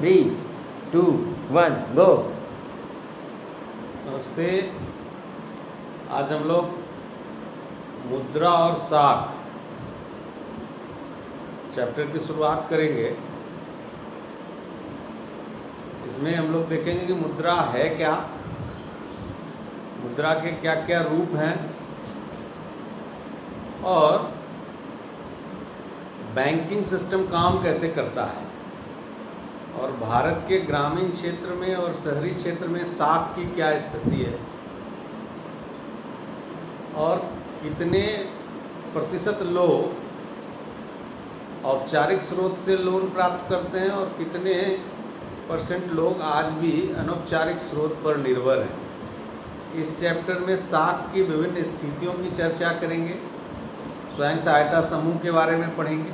3, 2, 1 गो। नमस्ते। आज हम लोग मुद्रा और साख चैप्टर की शुरुआत करेंगे। इसमें हम लोग देखेंगे कि मुद्रा है क्या, मुद्रा के क्या क्या रूप हैं और बैंकिंग सिस्टम काम कैसे करता है, और भारत के ग्रामीण क्षेत्र में और शहरी क्षेत्र में साख की क्या स्थिति है, और कितने प्रतिशत लोग औपचारिक स्रोत से लोन प्राप्त करते हैं और कितने परसेंट लोग आज भी अनौपचारिक स्रोत पर निर्भर हैं। इस चैप्टर में साख की विभिन्न स्थितियों की चर्चा करेंगे, स्वयं सहायता समूह के बारे में पढ़ेंगे।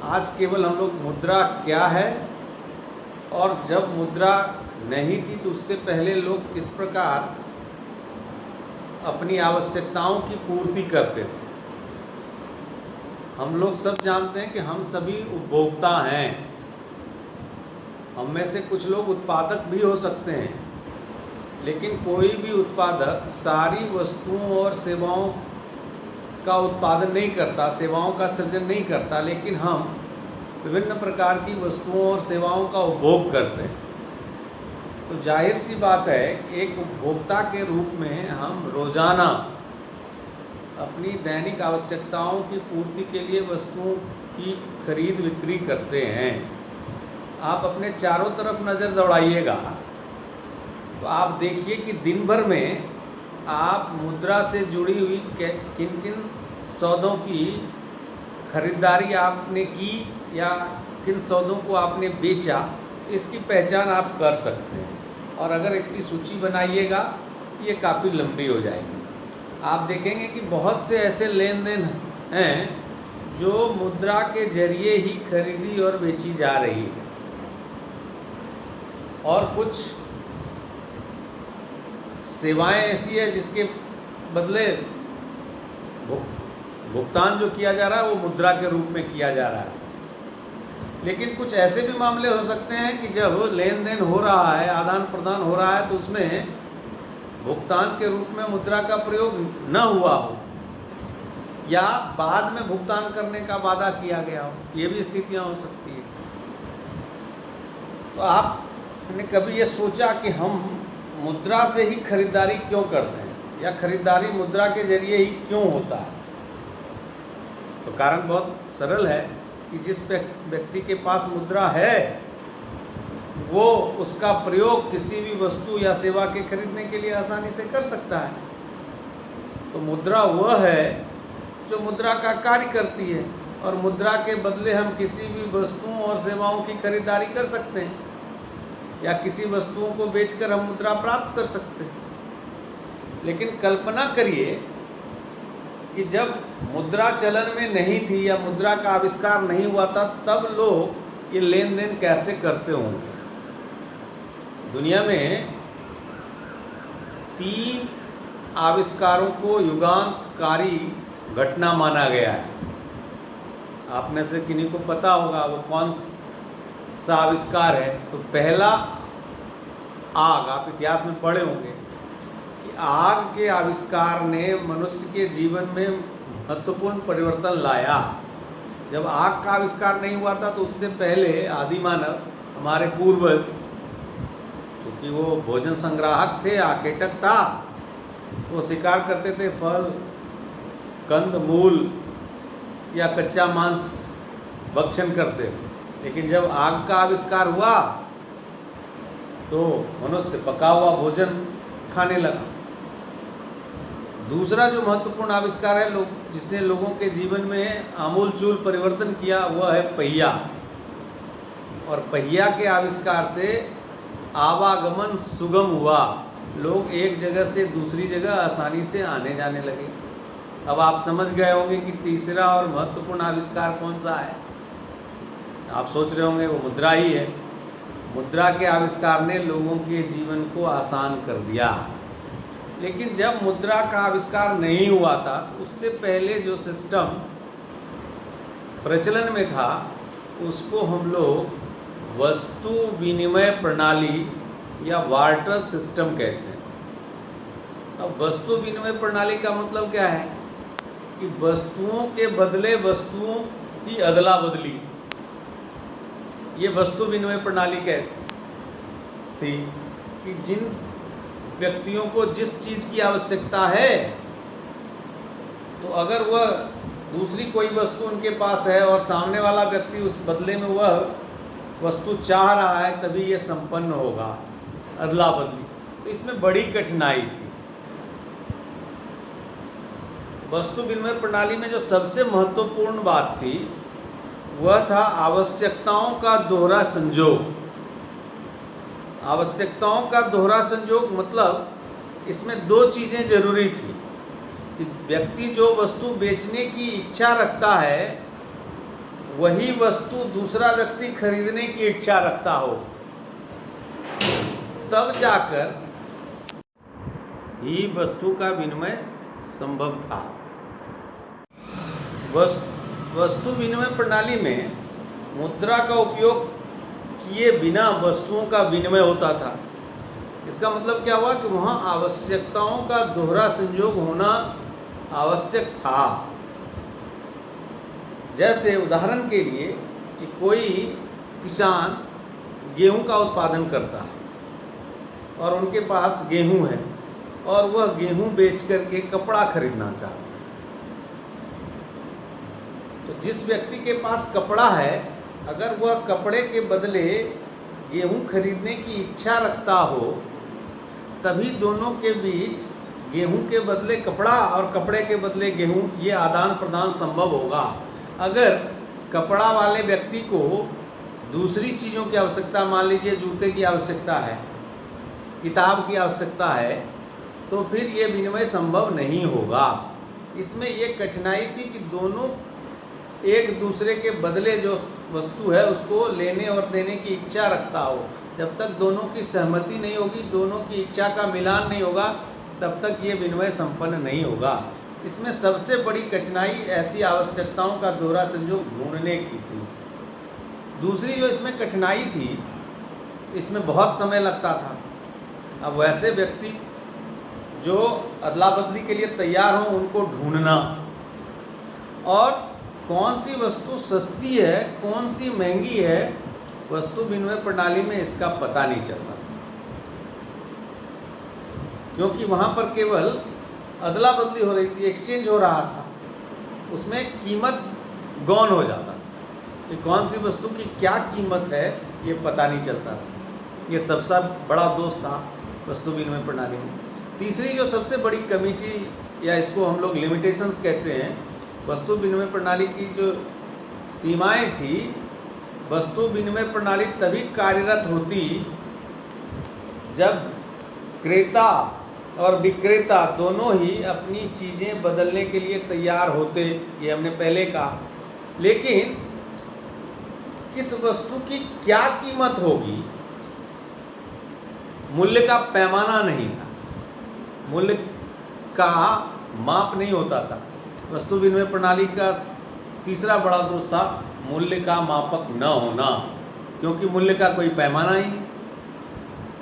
आज केवल हम लोग मुद्रा क्या है और जब मुद्रा नहीं थी तो उससे पहले लोग किस प्रकार अपनी आवश्यकताओं की पूर्ति करते थे। हम लोग सब जानते हैं कि हम सभी उपभोक्ता हैं। हम में से कुछ लोग उत्पादक भी हो सकते हैं, लेकिन कोई भी उत्पादक सारी वस्तुओं और सेवाओं का उत्पादन नहीं करता, सेवाओं का सृजन नहीं करता, लेकिन हम विभिन्न प्रकार की वस्तुओं और सेवाओं का उपभोग करते हैं। तो जाहिर सी बात है, एक उपभोक्ता के रूप में हम रोज़ाना अपनी दैनिक आवश्यकताओं की पूर्ति के लिए वस्तुओं की खरीद बिक्री करते हैं। आप अपने चारों तरफ नज़र दौड़ाइएगा तो आप देखिए कि दिन भर में आप मुद्रा से जुड़ी हुई किन किन सौदों की खरीदारी आपने की या किन सौदों को आपने बेचा, तो इसकी पहचान आप कर सकते हैं। और अगर इसकी सूची बनाइएगा, ये काफ़ी लंबी हो जाएगी। आप देखेंगे कि बहुत से ऐसे लेन देन हैं जो मुद्रा के जरिए ही खरीदी और बेची जा रही है, और कुछ सेवाएं ऐसी है जिसके बदले भुगतान जो किया जा रहा है वो मुद्रा के रूप में किया जा रहा है। लेकिन कुछ ऐसे भी मामले हो सकते हैं कि जब लेन देन हो रहा है, आदान प्रदान हो रहा है, तो उसमें भुगतान के रूप में मुद्रा का प्रयोग न हुआ हो या बाद में भुगतान करने का वादा किया गया हो, ये भी स्थितियां हो सकती है। तो आपने कभी ये सोचा कि हम मुद्रा से ही खरीदारी क्यों करते हैं, या खरीदारी मुद्रा के जरिए ही क्यों होता है? तो कारण बहुत सरल है कि जिस व्यक्ति के पास मुद्रा है वो उसका प्रयोग किसी भी वस्तु या सेवा के खरीदने के लिए आसानी से कर सकता है। तो मुद्रा वह है जो मुद्रा का कार्य करती है, और मुद्रा के बदले हम किसी भी वस्तुओं और सेवाओं की खरीदारी कर सकते हैं, या किसी वस्तुओं को बेचकर हम मुद्रा प्राप्त कर सकते हैं। लेकिन कल्पना करिए कि जब मुद्रा चलन में नहीं थी या मुद्रा का आविष्कार नहीं हुआ था, तब लोग ये लेन देन कैसे करते होंगे। दुनिया में 3 आविष्कारों को युगांतकारी घटना माना गया है। आप में से किन्हीं को पता होगा वो कौन सा आविष्कार है। तो पहला आग, आप इतिहास में पढ़े होंगे कि आग के आविष्कार ने मनुष्य के जीवन में महत्वपूर्ण परिवर्तन लाया। जब आग का आविष्कार नहीं हुआ था तो उससे पहले आदि मानव, हमारे पूर्वज, क्योंकि वो भोजन संग्राहक थे, आकेटक था, वो शिकार करते थे, फल, कंद मूल या कच्चा मांस भक्षण करते थे। लेकिन जब आग का आविष्कार हुआ तो मनुष्य पका हुआ भोजन खाने लगा। दूसरा जो महत्वपूर्ण आविष्कार है जिसने लोगों के जीवन में आमूलचूल परिवर्तन किया, वह है पहिया। और पहिया के आविष्कार से आवागमन सुगम हुआ, लोग एक जगह से दूसरी जगह आसानी से आने जाने लगे। अब आप समझ गए होंगे कि तीसरा और महत्वपूर्ण आविष्कार कौन सा है। आप सोच रहे होंगे वो मुद्रा ही है। मुद्रा के आविष्कार ने लोगों के जीवन को आसान कर दिया। लेकिन जब मुद्रा का आविष्कार नहीं हुआ था तो उससे पहले जो सिस्टम प्रचलन में था उसको हम लोग वस्तु विनिमय प्रणाली या बार्टर सिस्टम कहते हैं। अब वस्तु विनिमय प्रणाली का मतलब क्या है कि वस्तुओं के बदले वस्तुओं की अदला बदली, ये वस्तु विनिमय प्रणाली कहती थी कि जिन व्यक्तियों को जिस चीज़ की आवश्यकता है, तो अगर वह दूसरी कोई वस्तु उनके पास है और सामने वाला व्यक्ति उस बदले में वह वस्तु चाह रहा है, तभी यह संपन्न होगा, अदला बदली। तो इसमें बड़ी कठिनाई थी। वस्तु विनिमय प्रणाली में जो सबसे महत्वपूर्ण बात थी वह था आवश्यकताओं का दोहरा संयोग। आवश्यकताओं का दोहरा संयोग मतलब इसमें दो चीज़ें जरूरी थी कि व्यक्ति जो वस्तु बेचने की इच्छा रखता है वही वस्तु दूसरा व्यक्ति खरीदने की इच्छा रखता हो, तब जाकर ही वस्तु का विनिमय संभव था। वस्तु विनिमय प्रणाली में मुद्रा का उपयोग किए बिना वस्तुओं का विनिमय होता था। इसका मतलब क्या हुआ कि वहाँ आवश्यकताओं का दोहरा संयोग होना आवश्यक था। जैसे उदाहरण के लिए कि कोई किसान गेहूं का उत्पादन करता है और उनके पास गेहूं है और वह गेहूं बेच करके कपड़ा खरीदना चाहता है। तो जिस व्यक्ति के पास कपड़ा है, अगर वह कपड़े के बदले गेहूं खरीदने की इच्छा रखता हो, तभी दोनों के बीच गेहूं के बदले कपड़ा और कपड़े के बदले गेहूं, ये आदान प्रदान संभव होगा। अगर कपड़ा वाले व्यक्ति को दूसरी चीज़ों की आवश्यकता, मान लीजिए जूते की आवश्यकता है, किताब की आवश्यकता है, तो फिर ये विनिमय संभव नहीं होगा। इसमें ये कठिनाई थी कि दोनों एक दूसरे के बदले जो वस्तु है उसको लेने और देने की इच्छा रखता हो। जब तक दोनों की सहमति नहीं होगी, दोनों की इच्छा का मिलान नहीं होगा, तब तक ये विनिमय संपन्न नहीं होगा। इसमें सबसे बड़ी कठिनाई ऐसी आवश्यकताओं का दोहरा संयोग ढूंढने की थी। दूसरी जो इसमें कठिनाई थी, इसमें बहुत समय लगता था। अब वैसे व्यक्ति जो अदला बदली के लिए तैयार हों, उनको ढूंढना, और कौन सी वस्तु सस्ती है, कौन सी महंगी है, वस्तु विनिमय प्रणाली में इसका पता नहीं चलता, क्योंकि वहाँ पर केवल अदला बदली हो रही थी, एक्सचेंज हो रहा था। उसमें कीमत गौन हो जाता था कि कौन सी वस्तु की क्या कीमत है, ये पता नहीं चलता था। ये सबसे बड़ा दोष था वस्तु विनिमय प्रणाली में। तीसरी जो सबसे बड़ी कमी थी, या इसको हम लोग लिमिटेशंस कहते हैं, वस्तु विनिमय प्रणाली की जो सीमाएं थी, वस्तु विनिमय प्रणाली तभी कार्यरत होती जब क्रेता और विक्रेता दोनों ही अपनी चीज़ें बदलने के लिए तैयार होते। ये हमने पहले कहा। लेकिन किस वस्तु की क्या कीमत होगी, मूल्य का पैमाना नहीं था, मूल्य का माप नहीं होता था। वस्तु विनिमय प्रणाली का तीसरा बड़ा दोष था मूल्य का मापक न होना, क्योंकि मूल्य का कोई पैमाना ही नहीं।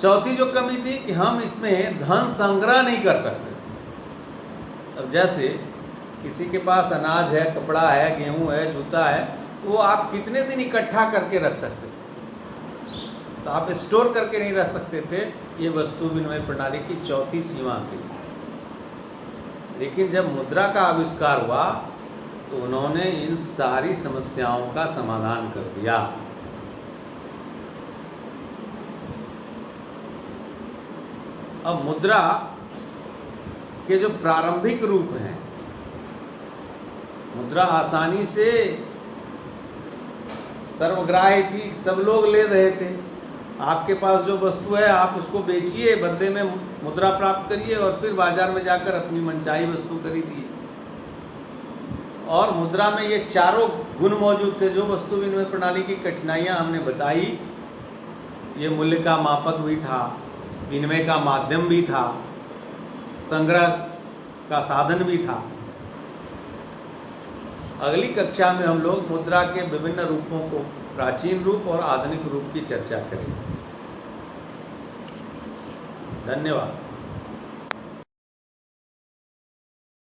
चौथी जो कमी थी कि हम इसमें धन संग्रह नहीं कर सकते थे। अब जैसे किसी के पास अनाज है, कपड़ा है, गेहूं है, जूता है, वो आप कितने दिन इकट्ठा करके रख सकते थे, तो आप स्टोर करके नहीं रख सकते थे। ये वस्तु विनिमय प्रणाली की चौथी सीमा थी। लेकिन जब मुद्रा का आविष्कार हुआ तो उन्होंने इन सारी समस्याओं का समाधान कर दिया। अब मुद्रा के जो प्रारंभिक रूप हैं, मुद्रा आसानी से सर्वग्राही थी, सब लोग ले रहे थे। आपके पास जो वस्तु है आप उसको बेचिए, बदले में मुद्रा प्राप्त करिए और फिर बाजार में जाकर अपनी मनचाही वस्तु खरीदिए। और मुद्रा में ये चारों गुण मौजूद थे जो वस्तु विनिमय प्रणाली की कठिनाइयाँ हमने बताई। ये मूल्य का मापक भी था, विनिमय का माध्यम भी था, संग्रह का साधन भी था। अगली कक्षा में हम लोग मुद्रा के विभिन्न रूपों को, प्राचीन रूप और आधुनिक रूप की चर्चा करेंगे। धन्यवाद।